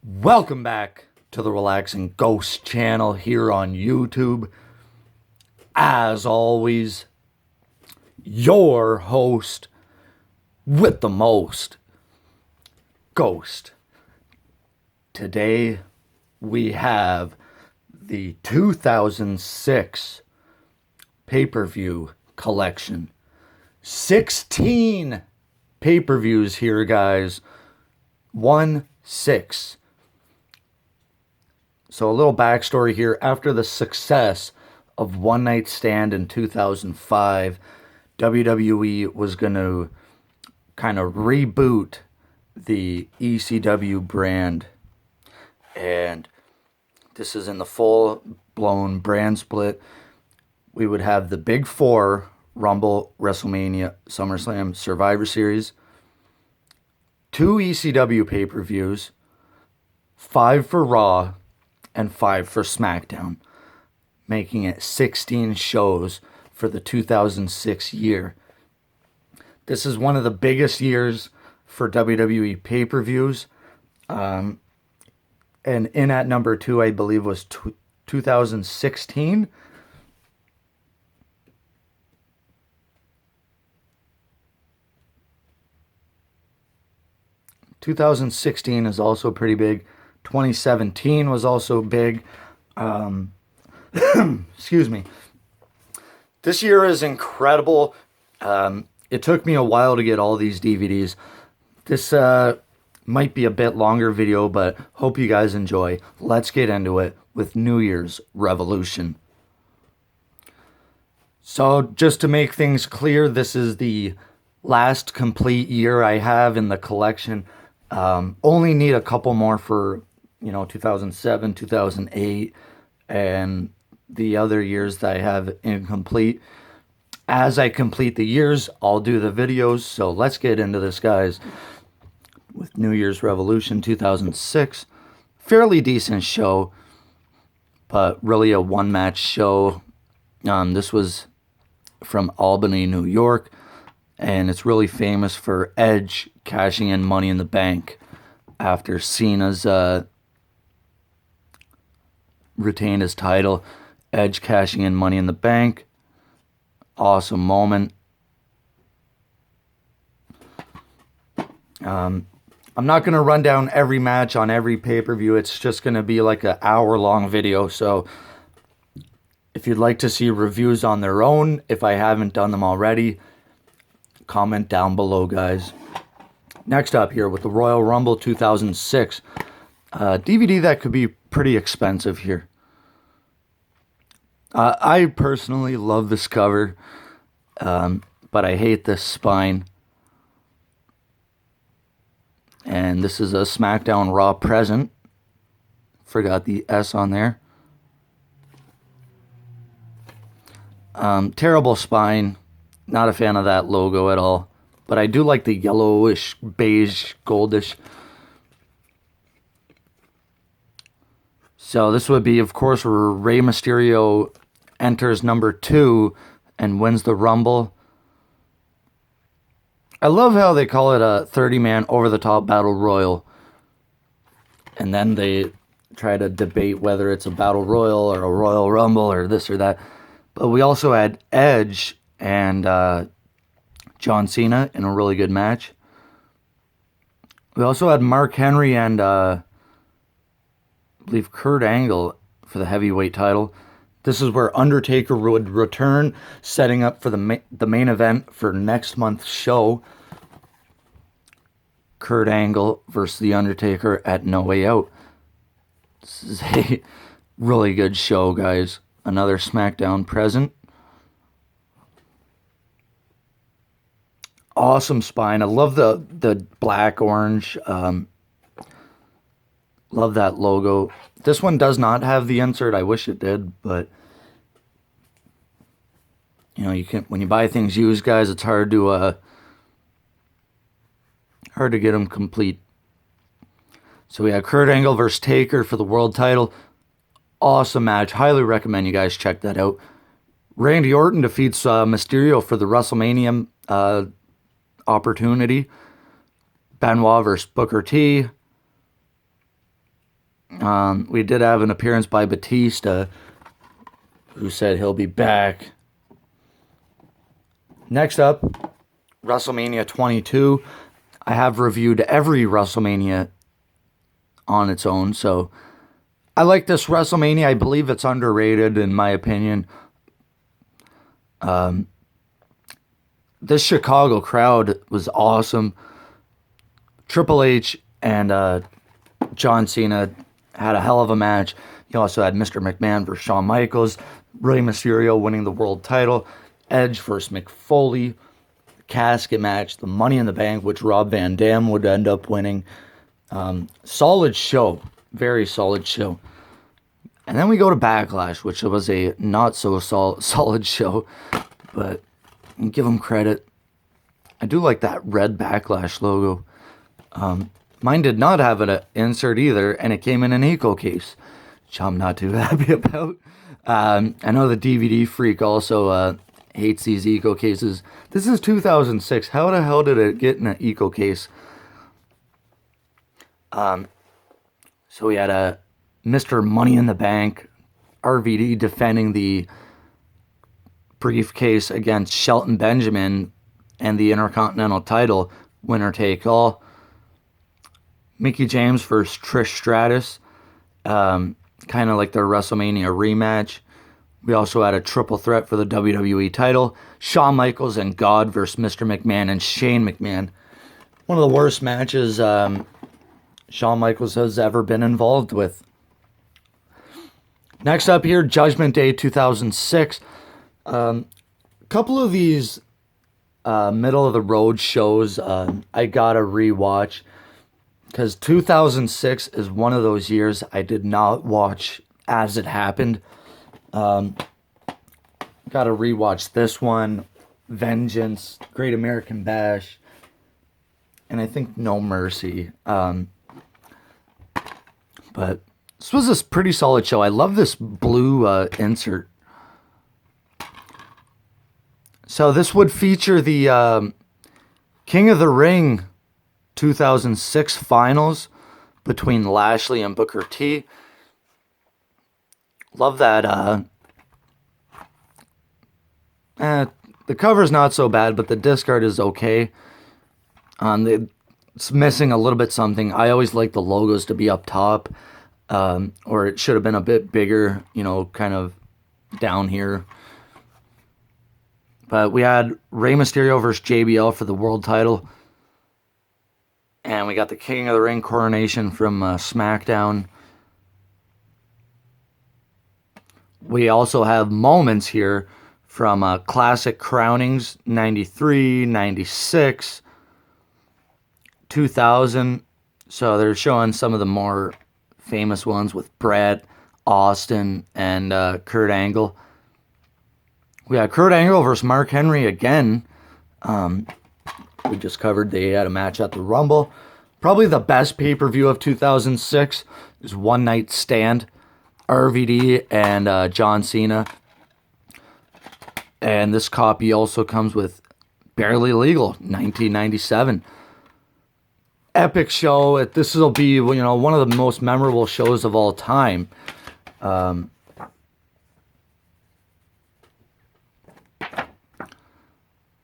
Welcome back to the Relaxing Ghost channel here on YouTube. As always, your host with the most, Ghost. Today we have the 2006 pay-per-view collection. 16 pay-per-views here, guys. 1-6. So a little backstory here. After the success of One Night Stand in 2005, WWE was going to kind of reboot the ECW brand. And this is in the full-blown brand split. We would have the Big Four: Rumble, WrestleMania, SummerSlam, Survivor Series, 2 ECW pay-per-views, 5 for Raw, and 5 for SmackDown, making it 16 shows for the 2006 year. This is one of the biggest years for WWE pay-per-views. And in at number 2, I believe, was 2016. (2016) is also pretty big. 2017 was also big. Excuse me. This year is incredible. It took me a while to get all these DVDs. This might be a bit longer video, but hope you guys enjoy. Let's get into it with New Year's Revolution. So just to make things clear, this is the last complete year I have in the collection. Only need a couple more for 2007, 2008, and the other years that I have incomplete. As I complete the years, I'll do the videos. So let's get into this, guys, with New Year's Revolution 2006. Fairly decent show, but really a one-match show. This was from Albany, New York, and it's really famous for Edge cashing in Money in the Bank after Cena's retained his title. Edge cashing in Money in the Bank. Awesome moment. I'm not going to run down every match on every pay-per-view. It's just going to be like an hour-long video. So if you'd like to see reviews on their own, if I haven't done them already, comment down below, guys. Next up here with the Royal Rumble 2006. DVD that could be pretty expensive here. I personally love this cover, but I hate this spine. And this is a SmackDown Raw present. Forgot the S on there. Terrible spine. Not a fan of that logo at all. But I do like the yellowish, beige, goldish. So this would be, of course, where Rey Mysterio enters number 2 and wins the Rumble. I love how they call it a 30-man over-the-top battle royal. And then they try to debate whether it's a battle royal or a Royal Rumble or this or that. But we also had Edge and John Cena in a really good match. We also had Mark Henry and I believe Kurt Angle for the heavyweight title. This is where Undertaker would return, setting up for the main event for next month's show. Kurt Angle versus The Undertaker at No Way Out. This is a really good show, guys. Another SmackDown present. Awesome spine. I love the black orange. Love that logo. This one does not have the insert. I wish it did, but you can, when you buy things used, guys, it's hard to get them complete. So we had Kurt Angle versus Taker for the world title. Awesome match. Highly recommend you guys check that out. Randy Orton defeats Mysterio for the WrestleMania opportunity. Benoit versus Booker T. We did have an appearance by Batista, who said he'll be back. Next up, WrestleMania 22. I have reviewed every WrestleMania on its own, so I like this WrestleMania. I believe it's underrated, in my opinion. This Chicago crowd was awesome. Triple H and John Cena had a hell of a match. You also had Mr. McMahon versus Shawn Michaels, Rey Mysterio winning the world title, Edge versus Mick Foley, casket match, the Money in the Bank, which Rob Van Dam would end up winning. Solid show. Very solid show. And then we go to Backlash, which was a not so solid show, but give them credit. I do like that red Backlash logo. Mine did not have an insert either, and it came in an eco case, which I'm not too happy about. I know the DVD freak also hates these eco cases. This is 2006. How the hell did it get in an eco case? So we had a Mr. Money in the Bank, RVD defending the briefcase against Shelton Benjamin and the Intercontinental title, winner take all. Mickie James versus Trish Stratus, kind of like their WrestleMania rematch. We also had a triple threat for the WWE title. Shawn Michaels and God versus Mr. McMahon and Shane McMahon. One of the worst matches Shawn Michaels has ever been involved with. Next up here, Judgment Day 2006. Couple of these middle of the road shows I gotta rewatch, because 2006 is one of those years I did not watch as it happened. Gotta rewatch this one, Vengeance, Great American Bash, and I think No Mercy. But this was a pretty solid show. I love this blue insert. So this would feature the King of the Ring 2006 finals between Lashley and Booker T. Love that. The cover's not so bad, but the disc art is okay. It's missing a little bit something. I always like the logos to be up top, or it should have been a bit bigger, kind of down here. But we had Rey Mysterio versus JBL for the world title. And we got the King of the Ring coronation from SmackDown. We also have moments here from classic crownings, 93, 96, 2000. So they're showing some of the more famous ones with Bret, Austin, and Kurt Angle. We had Kurt Angle versus Mark Henry again. We just covered they had a match at the Rumble. Probably the best pay-per-view of 2006 is One Night Stand. RVD and John Cena. And this copy also comes with Barely Legal, 1997. Epic show. This will be, one of the most memorable shows of all time.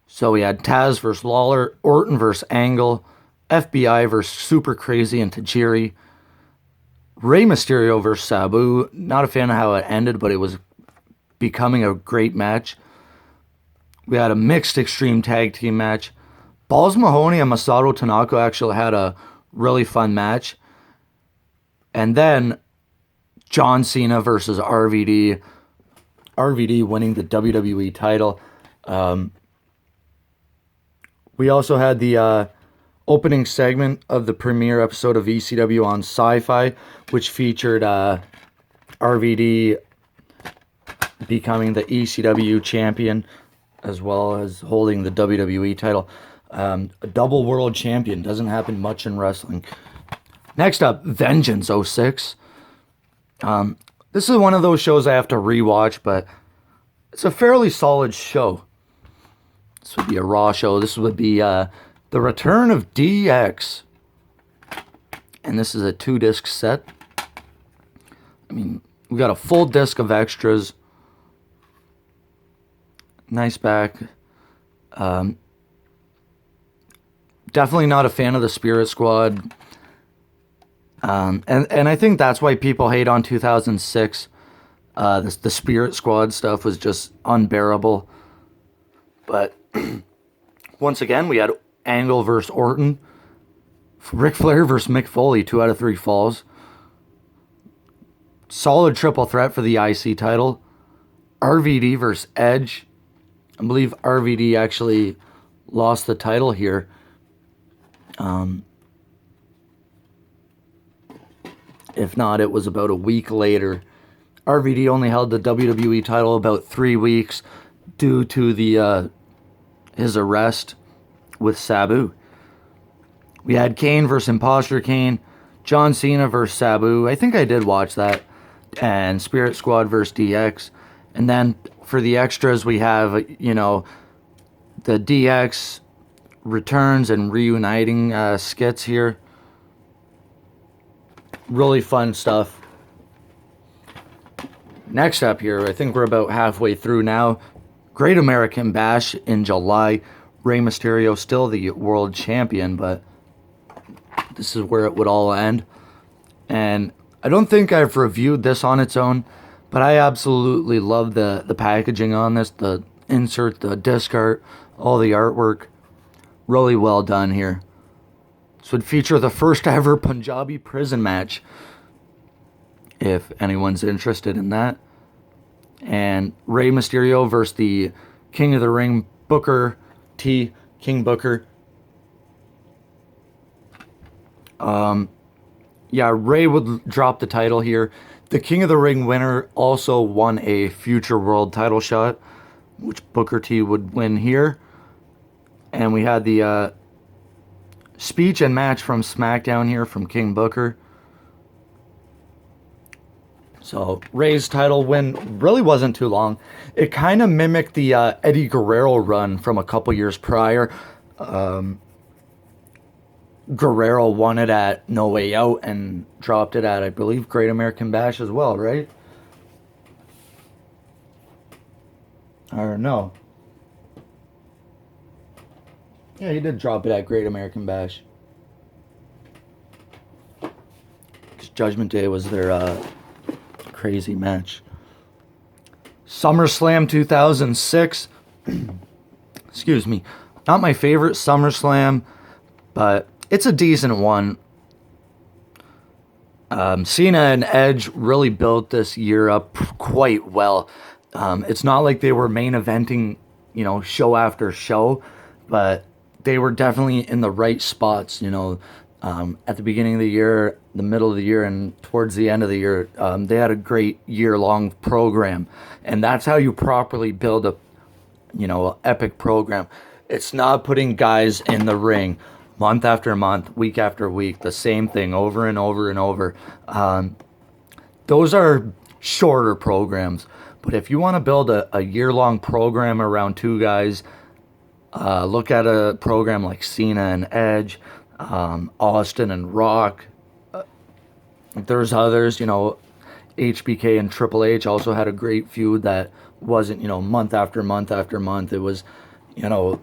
So we had Taz versus Lawler, Orton versus Angle, FBI versus Super Crazy and Tajiri, Rey Mysterio versus Sabu. Not a fan of how it ended, but it was becoming a great match. We had a mixed Extreme Tag Team match. Balls Mahoney and Masato Tanaka actually had a really fun match. And then John Cena versus RVD. RVD winning the WWE title. We also had the opening segment of the premiere episode of ECW on Sci-Fi, which featured RVD becoming the ECW champion, as well as holding the WWE title. A double world champion. Doesn't happen much in wrestling. Next up, Vengeance 06. This is one of those shows I have to rewatch, but it's a fairly solid show. This would be a Raw show. This would be the return of DX. And this is a 2-disc set. mean, we got a full disc of extras. Nice back. Definitely not a fan of the Spirit Squad. And I think that's why people hate on 2006. The Spirit Squad stuff was just unbearable. But once again, we had Angle versus Orton. Ric Flair versus Mick Foley, 2 out of 3 falls. Solid triple threat for the IC title. RVD versus Edge. I believe RVD actually lost the title here. If not, it was about a week later. RVD only held the WWE title about 3 weeks due to the his arrest with Sabu. We had Kane versus Imposter Kane, John Cena versus Sabu. I think I did watch that. And Spirit Squad versus DX. And then for the extras, we have, you know, the DX returns and reuniting skits here. Really fun stuff. Next up here, I think we're about halfway through now. Great American Bash in July. Rey Mysterio still the world champion, but this is where it would all end. And I don't think I've reviewed this on its own, but I absolutely love the packaging on this. The insert, the disc art, all the artwork. Really well done here. This would feature the first ever Punjabi prison match, if anyone's interested in that. And Rey Mysterio versus the King of the Ring, Booker T. King Booker. Yeah, Rey would drop the title here. The King of the Ring winner also won a future world title shot, which Booker T would win here. And we had the speech and match from SmackDown here from King Booker. So Rey's title win really wasn't too long. It kind of mimicked the Eddie Guerrero run from a couple years prior. Guerrero won it at No Way Out and dropped it at, I believe, Great American Bash as well, right? Or no. Yeah, he did drop it at Great American Bash. 'Cause Judgment Day was their crazy match. SummerSlam 2006. Excuse me. Not my favorite SummerSlam, but it's a decent one. Cena and Edge really built this year up quite well. It's not like they were main eventing, you know, show after show, but they were definitely in the right spots, you know. At the beginning of the year, the middle of the year, and towards the end of the year, they had a great year-long program. And that's how you properly build a, you know, epic program. It's not putting guys in the ring month after month, week after week, the same thing over and over and over. Those are shorter programs. But if you want to build a year-long program around 2 guys, look at a program like Cena and Edge, Austin and Rock. There's others, you know, HBK and Triple H also had a great feud that wasn't, you know, month after month after month. It was, you know,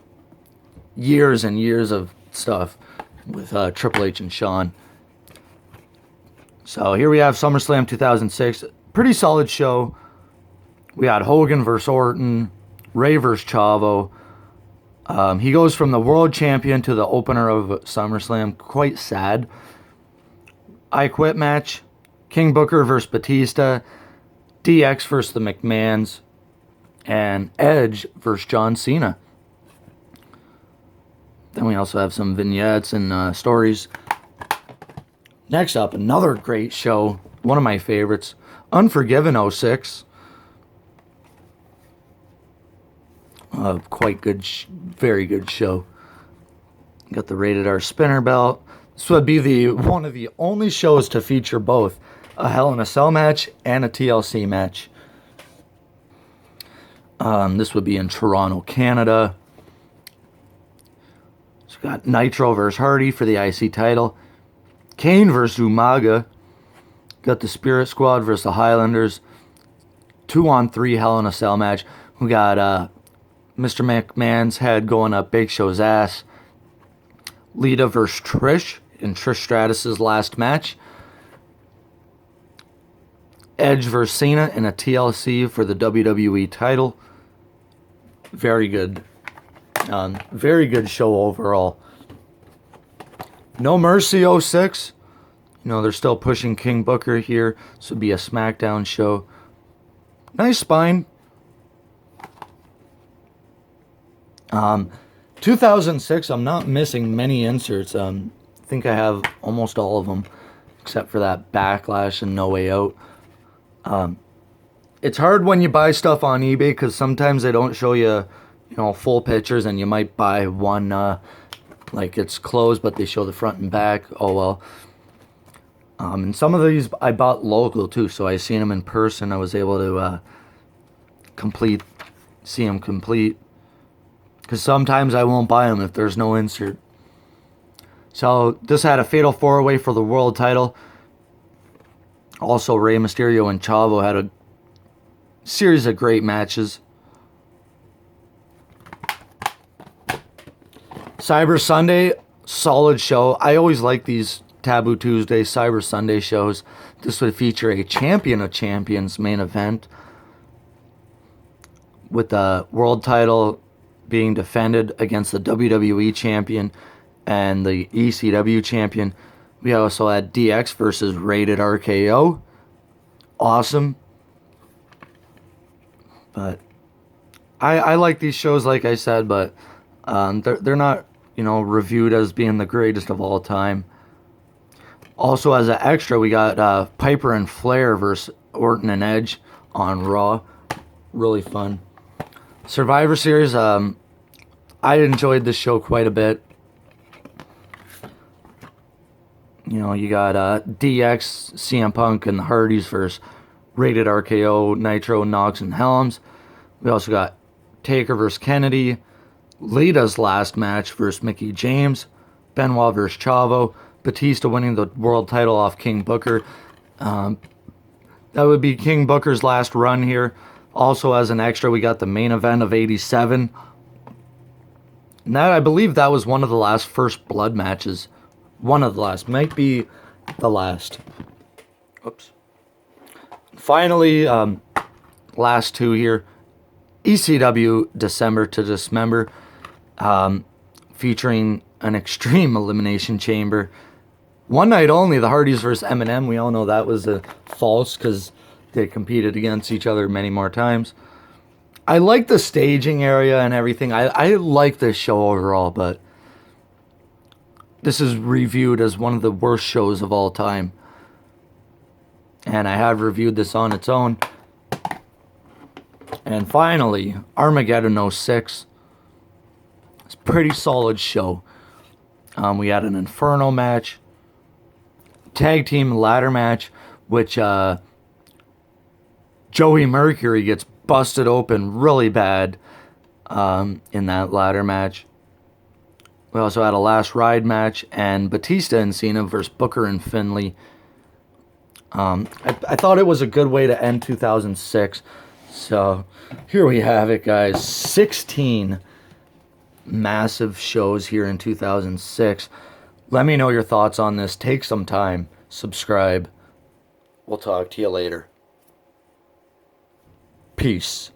years and years of stuff with Triple H and Shawn. So here we have SummerSlam 2006. Pretty solid show. We had Hogan versus Orton, Ray versus Chavo. He goes from the world champion to the opener of SummerSlam. Quite sad. I Quit match. King Booker versus Batista. DX versus the McMahons. And Edge versus John Cena. Then we also have some vignettes and stories. Next up, another great show. One of my favorites. Unforgiven 06. Quite good, very good show. Got the Rated R spinner belt. This would be one of the only shows to feature both a Hell in a Cell match and a TLC match. This would be in Toronto, Canada. So we got Nitro versus Hardy for the IC title. Kane versus Umaga. Got the Spirit Squad versus the Highlanders. 2-on-3 Hell in a Cell match. We got Mr. McMahon's head going up Big Show's ass. Lita versus Trish in Trish Stratus's last match. Edge versus Cena in a TLC for the WWE title. Very good. Very good show overall. No Mercy 06. You know, they're still pushing King Booker here. This would be a SmackDown show. Nice spine. 2006, I'm not missing many inserts. I think I have almost all of them, except for that Backlash and No Way Out. It's hard when you buy stuff on eBay because sometimes they don't show you, full pictures, and you might buy one like it's closed, but they show the front and back. Oh well. And some of these I bought local too, so I seen them in person. I was able to see them complete. Because sometimes I won't buy them if there's no insert. So this had a fatal 4-way for the world title. Also, Rey Mysterio and Chavo had a series of great matches. Cyber Sunday, solid show. I always like these Taboo Tuesday, Cyber Sunday shows. This would feature a Champion of Champions main event, with the world title being defended against the WWE champion and the ECW champion. We also had DX versus Rated RKO. Awesome. But I like these shows, like I said, but they're not, reviewed as being the greatest of all time. Also, as an extra, we got Piper and Flair versus Orton and Edge on Raw. Really fun. Survivor Series, I enjoyed this show quite a bit. You got DX, CM Punk, and the Hardys versus Rated RKO, Nitro, Knox, and Helms. We also got Taker versus Kennedy, Lita's last match versus Mickie James, Benoit versus Chavo, Batista winning the world title off King Booker. That would be King Booker's last run here. Also, as an extra, we got the main event of 87. And that, I believe that was one of the last First Blood matches. One of the last. Might be the last. Oops. Finally, last two here. ECW December to Dismember. Featuring an Extreme Elimination Chamber. One night only, the Hardys versus Eminem. We all know that was false because they competed against each other many more times. I like the staging area and everything. I like this show overall, but this is reviewed as one of the worst shows of all time. And I have reviewed this on its own. And finally, Armageddon 06. It's a pretty solid show. We had an Inferno match. Tag team ladder match, which Joey Mercury gets busted open really bad in that ladder match. We also had a last ride match, and Batista and Cena versus Booker and Finlay. I thought it was a good way to end 2006. So here we have it, guys. 16 massive shows here in 2006. Let me know your thoughts on this. Take some time. Subscribe. We'll talk to you later. Peace.